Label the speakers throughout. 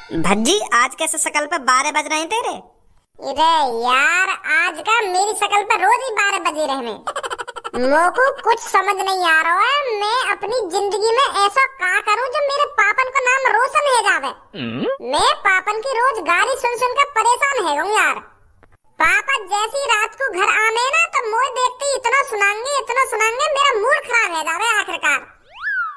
Speaker 1: भज्जी आज कैसे शकल पे 12 बज रहे हैं तेरे?
Speaker 2: अरे यार, आज का मेरी शकल पे रोज ही 12 बजे रहने। मोको कुछ समझ नहीं आ रहा है, मैं अपनी जिंदगी में ऐसा क्या करूं जो मेरे पापन को नाम रोशन है जावे। मैं पापन की रोज गाली सुन सुन कर परेशान है हूँ यार। पापा जैसी रात को घर आवे ना तो मोए देखते ही इतना सुनाएंगे मेरा मूड खराब है जावे आखिरकार।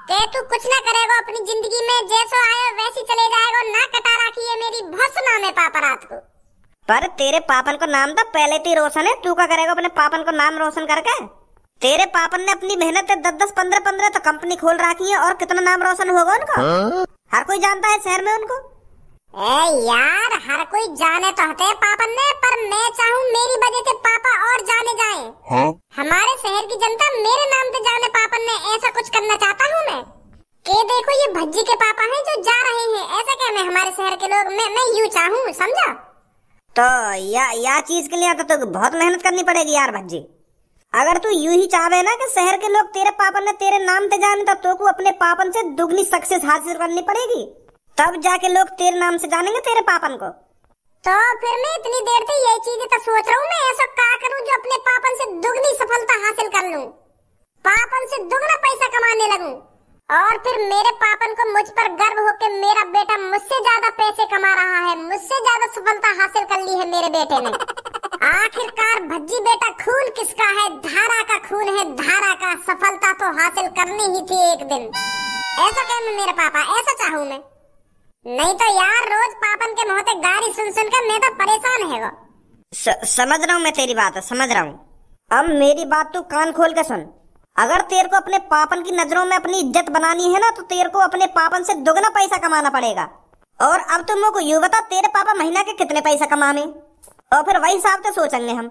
Speaker 2: के तू कुछ ना करेगा अपनी जिंदगी में, जैसा आया वैसी चले जाएगा, ना कटा रखी है मेरी। बहुत सुना है पापा रात को।
Speaker 1: पर तेरे पापन को नाम तो पहले ही रोशन है, तू क्या करेगा अपने पापन को नाम रोशन करके? तेरे पापन ने अपनी मेहनत से 10-10, 15-15 तो कंपनी खोल रखी है और कितना नाम रोशन होगा उनका। हर कोई जानता है शहर में उनको।
Speaker 2: यार हर कोई जाने तो हते पापन ने, पर मैं चाहूँ मेरी वजह से पापा और जाने जाएं। हमारे शहर की जनता मेरे नाम से जाने पापन ने, ऐसा कुछ करना चाहता हूँ मैं। के देखो ये भज्जी के पापा हैं जो जा रहे हैं, ऐसा क्या मैं हमारे शहर के लोग मैं यूँ चाहूँ, समझा?
Speaker 1: तो या चीज के लिए तो बहुत मेहनत करनी पड़ेगी यार भज्जी। अगर तू यूं ही चाहे ना कि शहर के लोग तेरे पापन ने तेरे नाम पे जाने, तो को अपने पापन से दुगनी सक्सेस हासिल करनी पड़ेगी, तब जाके लोग तेरे नाम से जानेंगे तेरे पापन को।
Speaker 2: तो फिर मैं इतनी देर से यही चीजें तो सोच रहा हूँ, मैं ऐसा क्या करूँ जो अपने पापन से दुगनी सफलता हासिल कर लूँ, पापन से दुगना पैसा कमाने लगूं, और फिर मेरे पापन को मुझ पर गर्व हो के मेरा बेटा मुझसे ज्यादा पैसे कमा रहा है, मुझसे ज्यादा सफलता हासिल कर ली है मेरे बेटे ने। आखिरकार भज्जी बेटा खून किसका है? धारा का खून है, धारा का। सफलता तो हासिल करनी ही थी एक दिन। ऐसा कहना मेरे पापा, ऐसा चाहूँ मैं। नहीं तो यार रोज पापन के मुंह से गाली सुन सुन कर मैं तो परेशान है वो।
Speaker 1: समझ रहा हूँ मैं तेरी बात, समझ रहा हूँ। अब मेरी बात तू कान खोल के सुन। अगर तेरे को अपने पापन की नजरों में अपनी इज्जत बनानी है ना, तो तेरे को अपने पापन से दुगना पैसा कमाना पड़ेगा। और अब तुम मुझको यूँ बता, तेरे पापा महीना के कितने पैसा कमाने, और फिर वही हिसाब से सोचेंगे हम।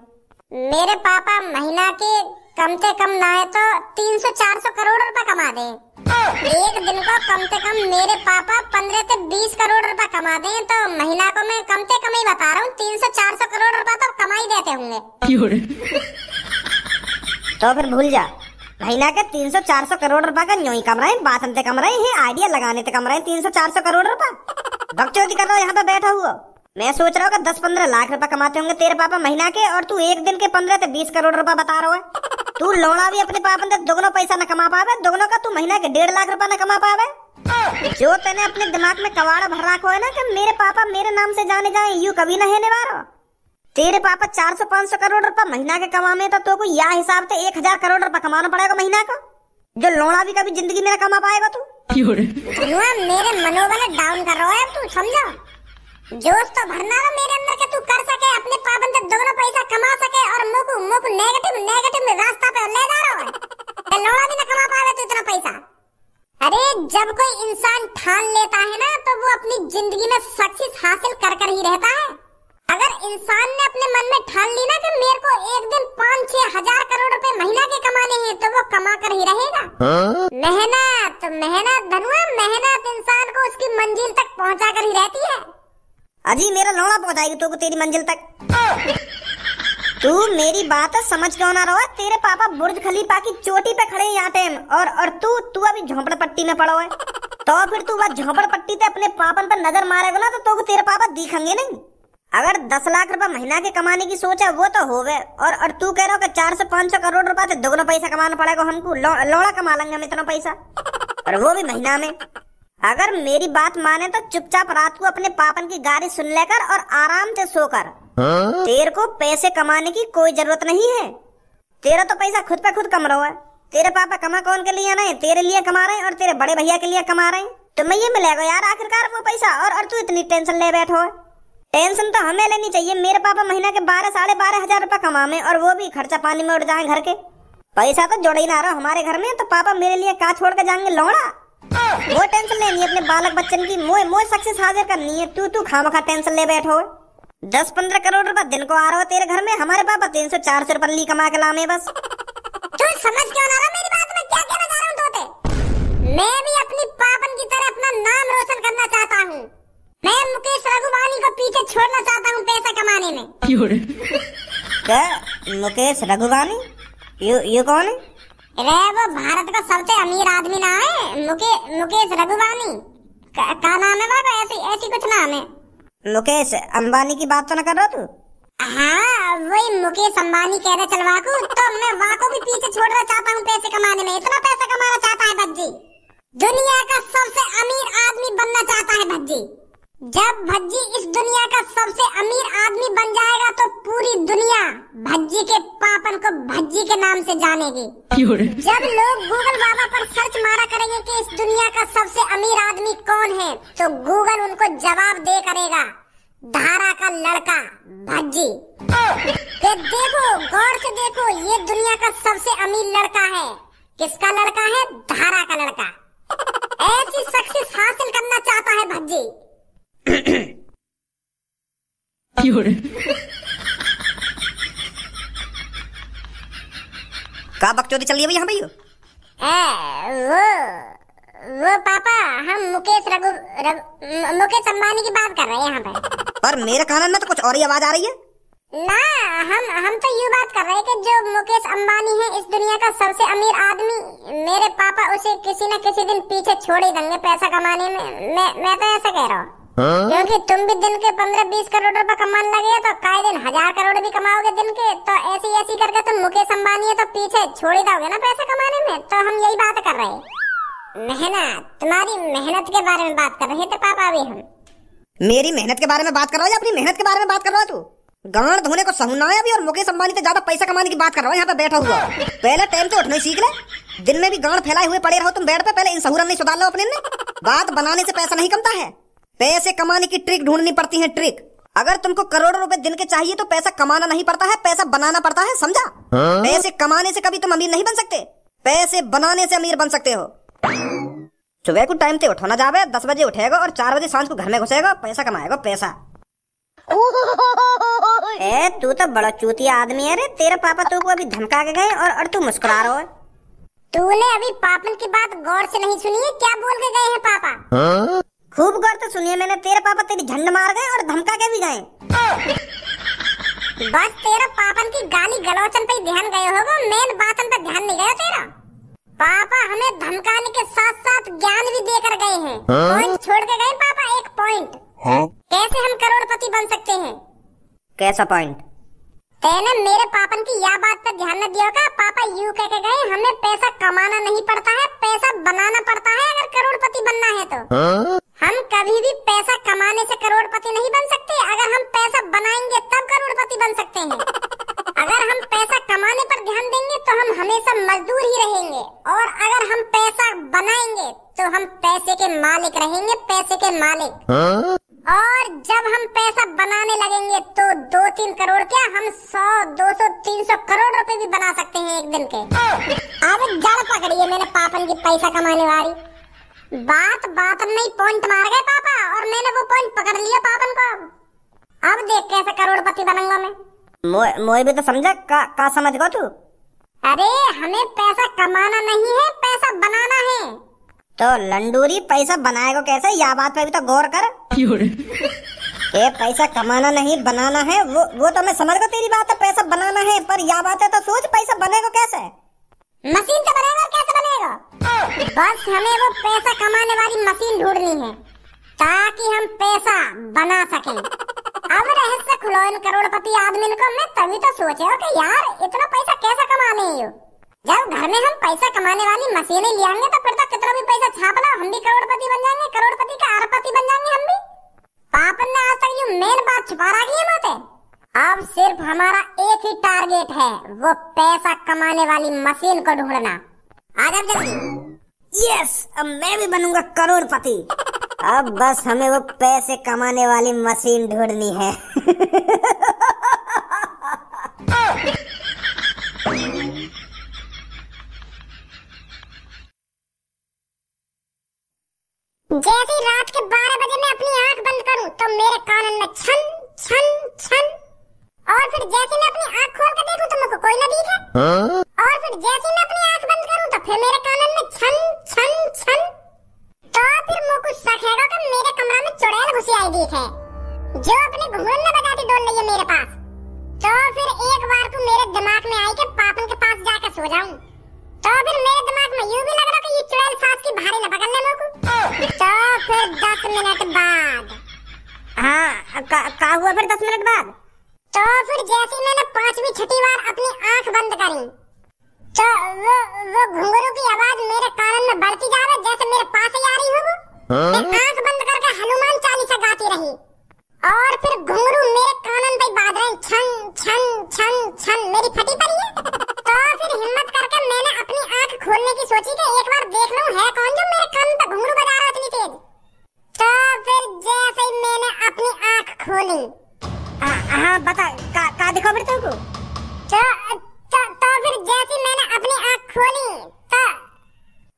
Speaker 2: मेरे पापा महीना के कम से कम ना है तो 300-400 करोड़ रुपए कमा दे। एक दिन को कम से कम मेरे पापा 15 से 20 करोड़ रुपए कमा दे, तो महीना को मैं कम से कम ही बता रहा हूँ 300-400 करोड़ रुपए तो कमा ही देते होंगे।
Speaker 1: तो फिर भूल जा, महीना के 300-400 करोड़ रुपए का यूं ही कम रहे, बातन से कम रहे हैं, आइडिया लगाने से कम रहे 300-400 करोड़ रुपए। बकचोदी कर रहा हूँ यहाँ पे बैठा हुआ। मैं सोच रहा हूँ कि 10-15 लाख रुपए कमाते होंगे तेरे पापा महीना के, और तू एक दिन के 15 से 20 करोड़ रुपए बता रहा है। तू लौड़ा भी अपने पापन से दुगनो पैसा न कमा पावे, दुगनो का तू महीना के 1.5 लाख रुपए न कमा पावे। जो तेने अपने दिमाग में कवाड़ा भर रखा है ना कि मेरे पापा मेरे नाम से जाने जाए, यूं कभी न है वारो। तेरे पापा 400-500 करोड़ रुपए महीना के कमामे, तो को या हिसाब से 1000 करोड़ रुपए कमाना पड़ेगा महीना का, जो लौड़ा भी कभी जिंदगी में न कमा पाएगा तू।
Speaker 2: मेरे मनोबल डाउन कर रहा है तू, समझा? जोश तो भरना है मेरे अंदर के तू कर सके, अपने पापन से दोगुना पैसा कमा सके, और मोकू नेगेटिव रास्ता पे ले जा रहा है। ते लौड़ा भी न कमा पावे तू इतना पैसा। अरे जब कोई इंसान ठान लेता है ना, तो वो अपनी जिंदगी में सक्सेस हासिल कर ही रहता है। अगर इंसान ने अपने मन में ठान ली ना कि मेरे को एक दिन 5-6 हजार करोड़ रुपए महीना के कमाने हैं, तो वो कमा कर ही रहेगा। मेहनत धनुआ, मेहनत इंसान को उसकी मंजिल तक पहुंचा कर ही रहती है।
Speaker 1: अजी मेरा लौड़ा पहुंचाएगी तो तेरी मंजिल तक। तू मेरी बात समझ क्यों ना रहा है? तेरे पापा बुर्ज खलीफा की चोटी पे खड़े यहाँ टाइम, और तू अभी झोंपड़पट्टी में पड़ा है। तो फिर तू वह झोंपड़पट्टी पे अपने पापन पर नजर मारेगा ना, तो तेरे पापा दिखेंगे नहीं। अगर 10 लाख रुपए महीना के कमाने की सोच है वो तो होवे, और तू कह रहा हो कि 400-500 करोड़ रुपए से दुगना पैसा कमाना पड़ेगा हमको। लौड़ा कमा लेंगे हम इतना पैसा, और वो भी महीना में। अगर मेरी बात माने तो चुपचाप रात को अपने पापन की गाड़ी सुन लेकर और आराम से सोकर। तेरे को पैसे कमाने की कोई जरूरत नहीं है। तेरा तो पैसा खुद पे खुद कम रहा है। तेरे पापा कमा कौन के लिए नहीं, तेरे लिए कमा रहे हैं और तेरे बड़े भैया के लिए कमा रहे हैं। तुम्हें ये मिलेगा यार आखिरकार वो पैसा, और तू इतनी टेंशन ले बैठो है। टेंशन तो हमें लेनी चाहिए। मेरे पापा महीना के 12-12.5 हजार रुपए कमामे, और वो भी खर्चा पानी में उड़ जाए घर के। पैसा तो जोड़ ही ना रहा हमारे घर में, तो पापा मेरे लिए का छोड़ के जाएंगे लौड़ा? वो टेंशन लेनी है अपने बालक बच्चन की, मोए सक्सेस हासिल करनी है। तू खामखा टेंशन ले बैठो। 10-15 करोड़ रुपए दिन को आ रहा हो तेरे घर में, हमारे पापा 300-400 रुपए ली कमा के लामे बस।
Speaker 2: तू समझ क्यों ना रहा मेरी बात में क्या कहना चाह रहा हूँ तोते? मैं भी अपनी पापन की तरह अपना नाम रोशन करना चाहता हूँ। मैं मुकेश रघुवानी को पीछे छोड़ना चाहता हूँ पैसा कमाने में।
Speaker 1: क्या मुकेश रघुवानी? ये कौन है?
Speaker 2: रे वो भारत का सबसे अमीर आदमी ना है, मुकेश रघुवानी। का नाम है बाबा? ऐसी ऐसी कुछ नाम है।
Speaker 1: मुकेश अंबानी की बात तो न कर रहा तू?
Speaker 2: हाँ वही मुकेश अंबानी कह रहे चलवाकू। तो मैं वाको भी पीछे छोड़ना चाहता हूँ पैसे कमाने में। इतना पैसा कमाना चाहता है भज्जी, दुनिया का सबसे अमीर आदमी बनना चाहता है भज्जी। जब भज्जी इस दुनिया का सबसे अमीर आदमी बन जाएगा तो पूरी दुनिया भज्जी के पापन को भज्जी के नाम से जानेगी। जब लोग गूगल बाबा पर सर्च मारा करेंगे कि इस दुनिया का सबसे अमीर आदमी कौन है, तो गूगल उनको जवाब दे करेगा धारा का लड़का भज्जी। कि देखो गौर से देखो, ये दुनिया का सबसे अमीर लड़का है। किसका लड़का है? धारा का लड़का। ऐसी सक्सेस हासिल करना चाहता है भज्जी।
Speaker 1: का बकचोदी चल रही है यहाँ भैया?
Speaker 2: वो पापा हम मुकेश मुकेश अंबानी की बात कर रहे हैं यहाँ पे।
Speaker 1: पर मेरे कान में तो कुछ और ही आवाज आ रही है
Speaker 2: ना। हम तो यूँ बात कर रहे हैं कि जो मुकेश अंबानी है इस दुनिया का सबसे अमीर आदमी, मेरे पापा उसे किसी न किसी दिन पीछे छोड़ ही देंगे पैसा कमाने में। मैं तो ऐसा कह रहा हूँ। क्योंकि तुम भी दिन के 15-20 करोड़ रुपए कमाने लगे तो काय दिन 1000 करोड़ भी कमाओगे दिन के। तो ऐसी करके तुम मुकेश अंबानी है तो पीछे छोड़ ही दोगे ना पैसा कमाने में। तो हम यही बात कर रहे हैं। मेहनत, तुम्हारी मेहनत के बारे में बात कर रहे थे पापा अभी हम।
Speaker 1: मेरी मेहनत के बारे में बात कर रहा है या अपनी मेहनत के बारे में बात कर रहा है तू? गांड धोने को सहूना है अभी और मुकेश अंबानी से ज्यादा पैसा कमाने की बात कर रहा है यहाँ पे बैठा हुआ। पहले टाइम से उठना सीख ले। दिन में भी गांड फैलाए हुए पड़े रहो तुम बेड पे। पहले इन सहूरन नहीं सुधार लो अपने ने। बात बनाने से पैसा नहीं कमता है, पैसे कमाने की ट्रिक ढूंढनी पड़ती है। ट्रिक, अगर तुमको करोड़ों रुपए दिन के चाहिए तो पैसा कमाना नहीं पड़ता है, पैसा बनाना पड़ता है, समझा? पैसे कमाने से कभी तुम अमीर नहीं बन सकते, पैसे बनाने से अमीर बन सकते हो। सुबह को टाइम से उठो ना जावे, 10 बजे उठेगा और 4 बजे सांझ को घर में घुसेगा, पैसा कमाएगा पैसा। ए तू तो बड़ा चूतिया आदमी है रे। तेरे पापा तू को अभी धमका के गए और तू मुस्कुरा रहा है।
Speaker 2: तूने अभी पापन की बात गौर से नहीं सुनी है? क्या बोल के गए हैं पापा?
Speaker 1: खूब गौर से सुनिए मैंने। तेरे पापा तेरी झंड मार गए और धमका के भी गए।
Speaker 2: बस तेरा पापन की गाली गलौचन पे ध्यान गए होगा, मेन बातन पे ध्यान नहीं गया तेरा। पापा हमें धमकाने के साथ साथ ज्ञान भी देकर गए हैं। पॉइंट छोड़ के गए पापा, एक पॉइंट। कैसे हम करोड़पति बन सकते हैं?
Speaker 1: कैसा पॉइंट?
Speaker 2: तेने मेरे पापन की यह बात पर ध्यान न दिया का? पापा यूं कह के गए हमें पैसा कमाना नहीं पड़ता है, पैसा बनाना पड़ता है अगर करोड़पति बनना है तो। हम कभी भी पैसा कमाने से करोड़पति नहीं बन सकते। अगर हम पैसा बनाएंगे तब करोड़पति बन सकते हैं। अगर हम पैसा कमाने पर ध्यान देंगे तो हम हमेशा मजदूर ही रहेंगे, और अगर हम पैसा बनाएंगे तो हम पैसे के मालिक रहेंगे, पैसे के मालिक। और जब हम पैसा बनाने लगेंगे तो 2-3 करोड़ क्या, हम 100, 200, 300 करोड़ रुपए भी बना सकते हैं एक दिन के। अब जड़ पकड़ी है मैंने पापन की पैसा कमाने वाली। बात नहीं पॉइंट मार गए पापा, और मैंने वो पॉइंट पकड़ लिया पापन को। अब देख कैसे करोड़पति बनूंगा मैं।
Speaker 1: मोए भी तो समझा का समझ गो तू?
Speaker 2: अरे हमें पैसा कमाना नहीं है, पैसा बनाना है।
Speaker 1: तो लंडूरी पैसा बनाएगा कैसे? या बात पे भी तो गौर कर। ये पैसा कमाना नहीं बनाना है, वो तो मैं समझ गया तेरी बात है, पैसा बनाना है। पर या बात है तो सोच पैसा बनेगा कैसे?
Speaker 2: मशीन से बनेगा। और कैसे बनेगा? बस हमें वो पैसा कमाने वाली मशीन ढूंढनी है ताकि हम पैसा बना सकें। अब रहस्य खुलो इन करोड़पति आदमी को। मैं तभी तो सोचे कि यार इतना पैसा कैसे कमाने हैं। जब घर में हम पैसा कमाने वाली मशीनें ले आएंगे तो फिर तो कितना भी पैसा छाप लो, हम भी करोड़पति बन जाएंगे, करोड़पति का अरबपति बन जाएंगे हम भी। पापन ने आज तक ये मेन बात छुपा रखी है मुझसे। अब सिर्फ हमारा एक ही टारगेट है, वो पैसा कमाने वाली मशीन को ढूंढना। आ जा जल्दी।
Speaker 1: यस, अब मैं भी बनूंगा करोड़पति। अब बस हमें वो पैसे कमाने वाली मशीन ढूंढनी है।
Speaker 2: जैसे ही रात के 12 बजे मैं अपनी आंख बंद करूं तो मेरे कान में छन छन छन, और फिर जैसे मैं अपनी आंख खोल कर देखूं तो मुझको कोई ना दिखे। और फिर जैसे मैं अपनी आंख बंद करूं तो फिर मेरे कान में छन छन छन। तो फिर मुझको शक है कि मेरे कमरा में चुड़ैल घुसी आई दिखे, जो अपने घुंघरू में बजाती डोल रही है मेरे पास। तो फिर एक बार को मेरे दिमाग में आई कि पापन के पास जाकर सो जाऊं। तो फिर मेरे दिमाग में यूं भी लग रहा कि ये चुड़ैल सांस की भारी न पकड़ ले मुझको। तो फिर 10
Speaker 1: हुआ फिर 10 मिनट बाद?
Speaker 2: तो फिर जैसे मैंने 5वीं 6ठी बार अपनी आंख बंद करी तो वो घुंघरू की आवाज मेरे कान में बढ़ती जा रही, जैसे मेरे पास ही आ रही हो वो। मैं आंख बंद करके हनुमान चालीसा गाती रही और फिर घुंघरू मेरे कानन पे बाज रहे, छन छन छन छन। मेरी फटी पड़ी है। तो फिर हिम्मत करके मैंने अपनी आंख खोलने की सोची कि एक बार देख लूं है कौन जो मेरे कान पे घुंघरू बजा रहा इतनी तेज। तो फिर जैसे ही मैंने अपनी आंख खोली,
Speaker 1: हाँ बता, का दिखा फिर तुमको?
Speaker 2: तो फिर जैसे मैंने अपनी आंख खोली तो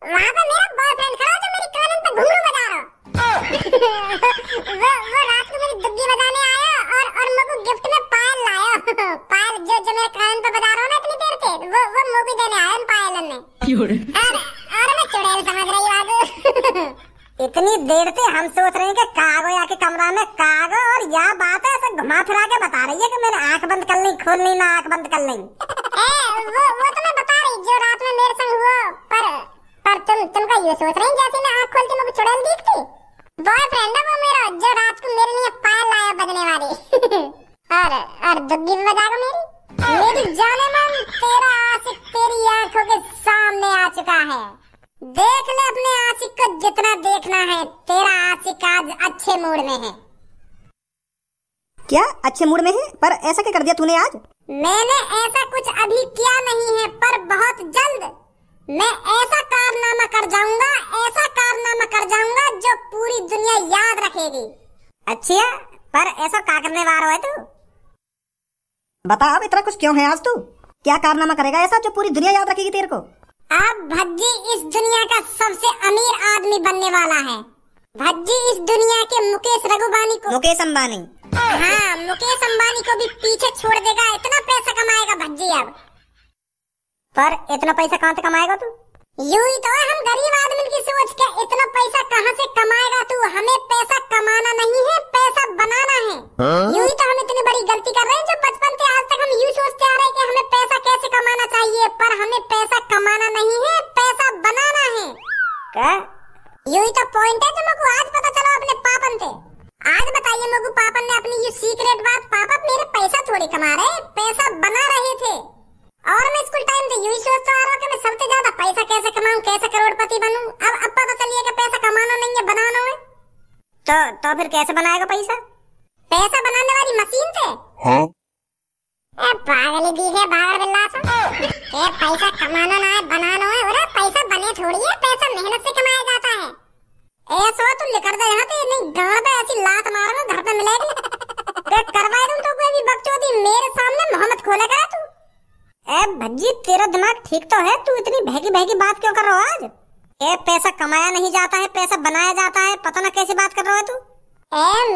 Speaker 2: वहाँ पे मेरा बॉयफ्रेंड खड़ा जो मेरी कानन पे घुंघरू बजा रहा। वो रात को मेरी दुग्गी बजाने आया और मुझको गिफ्ट में पायल लाया। पायल जो मेरे कानन पे बजा रहा ना इतनी देर से, वो मुझको देने आया पायल में। और मैं चुड़ैल समझ रही बाबू।
Speaker 1: इतनी देर से हम सोच रहे हैं कि कागो आके कमरा में कागो, और यह बात है ऐसे घुमा फिरा के बता रही है कि मैंने आंख बंद कर ली, खोल ली ना आंख बंद कर ली।
Speaker 2: वो तो मैं बता रही जो रात में मेरे संग हुआ, पर तुम का ये सोच रही जैसे मैं आंख खोलती मुझे चुड़ैल दिखती। बॉयफ्रेंड है वो मेरा जो रात को मेरे लिए पायल लाया बजने वाली। और दुग्गी भी बजाएगा मेरी जाने मन। तेरा आशिक तेरी आंखों के सामने आ चुका है, देख ले अपने आशिक को जितना देखना है। तेरा आशिक आज अच्छे मूड में है।
Speaker 1: क्या अच्छे मूड में है? पर ऐसा क्या कर दिया तूने आज?
Speaker 2: मैंने ऐसा कुछ अभी किया नहीं है, पर बहुत जल्द मैं ऐसा कारनामा कर जाऊंगा, ऐसा कारनामा कर जाऊंगा जो पूरी दुनिया याद रखेगी।
Speaker 1: अच्छा, पर ऐसा क्या करने वाला है तू? बता अब इतना कुछ क्यों है आज तू? क्या कारनामा करेगा ऐसा जो पूरी दुनिया याद रखेगी तेरे को?
Speaker 2: अब भज्जी इस दुनिया का सबसे अमीर आदमी बनने वाला है। भज्जी इस दुनिया के मुकेश अंबानी हाँ, मुकेश अंबानी को भी पीछे छोड़ देगा। इतना पैसा कमाएगा भज्जी अब।
Speaker 1: पर इतना पैसा कहाँ से कमाएगा तू?
Speaker 2: यूं ही तो है हम गरीब आदमी की सोच के, इतना पैसा कहाँ से कमाएगा तू? हमें पैसा कमाना नहीं है, पैसा बनाना है। यूं ही तो हम इतनी बड़ी गलती कर रहे हैं जो बचपन से आज तक हम यूं सोचते आ रहे हैं कि हमें पैसा कैसे कमाना चाहिए, पर हमें पैसा कमाना नहीं है, पैसा बनाना है।
Speaker 1: क्या?
Speaker 2: यूं ही तो पॉइंट है जो मुझको आज पता चला अपने पापन से। आज बताइए मुझको पापन ने अपनी ये सीक्रेट बात, पापा मेरे पैसा थोड़ी कमा रहे, पैसा बना रहे थे। और मैं स्कूल टाइम से यूं ही सोचता आ रहा हूं कि मैं सबसे ज्यादा पैसा कैसे कमाऊं, कैसे करोड़पति बनूं। अब पता चलिए कि पैसा कमाना नहीं है, बनाना है।
Speaker 1: तो फिर कैसे बनाएगा पैसा?
Speaker 2: पैसा बनाने वाली मशीन से।
Speaker 3: हाँ?
Speaker 2: पागल दी है भागड़ बिल्ला सा। पैसा कमाना ना है, बनाना है। अरे पैसा बने थोड़ी है, पैसा मेहनत से कमाया जाता है। ऐसा तू निकल दे यहाँ से, नहीं गांव पे ऐसी लात मारो घर पे मिलेगी। करवाए दूं तो कोई भी बकचोदी मेरे सामने मोहम्मद खोलेगा तू।
Speaker 1: ए भज्जी, तेरा दिमाग ठीक तो है? तू इतनी बहकी बहकी बात क्यों कर रहा है आज? पैसा कमाया नहीं जाता है, पैसा बनाया जाता है। पता ना कैसी बात कर रहा है तू।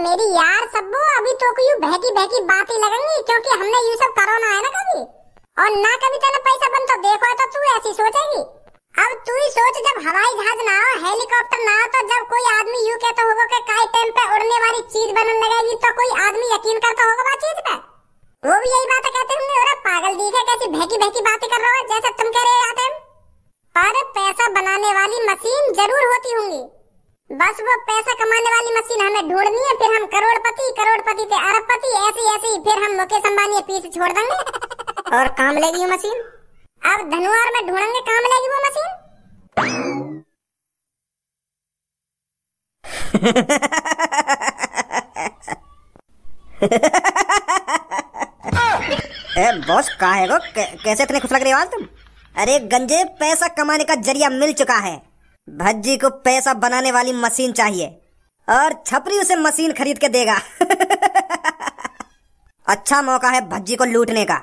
Speaker 2: मेरी यार सब्बू, अभी तो कोई बहकी बहकी बातें लगेंगी क्योंकि हमने ये सब करोना है ना कभी, और ना कभी तेरा पैसा बन तो देखो तो तू ऐसी सोचेगी। अब तू ही सोच, जब हवाई जहाज ना हो, हेलीकॉप्टर ना हो, तो जब कोई आदमी यूं कहता होगा कि काई टाइम पे उड़ने वाली चीज बनने लगेगी तो कोई आदमी यकीन करता होगा बात चीज पे। वो भी यही बातें कहते होंगे, अरे पागल दी है कैसी बहकी बहकी बातें कर रहा है, जैसे तुम कह रहे आते। पर पैसा बनाने वाली मशीन जरूर होती होंगी, बस वो पैसा कमाने वाली मशीन हमें ढूंढनी है। फिर हम करोड़पति, करोड़पति से अरबपति, ऐसी फिर हम मुकेश अंबानी पीछे छोड़ देंगे।
Speaker 1: और काम लेगी ये मशीन?
Speaker 2: अब धनुआर में ढूंढेंगे, काम लेगी वो मशीन।
Speaker 1: बॉस कहाँ है वो? कैसे इतने खुश लग रही हो आज तुम? अरे गंजे, पैसा कमाने का जरिया मिल चुका है। भज्जी को पैसा बनाने वाली मशीन चाहिए और छपरी उसे मशीन खरीद के देगा। अच्छा मौका है भज्जी को लूटने का।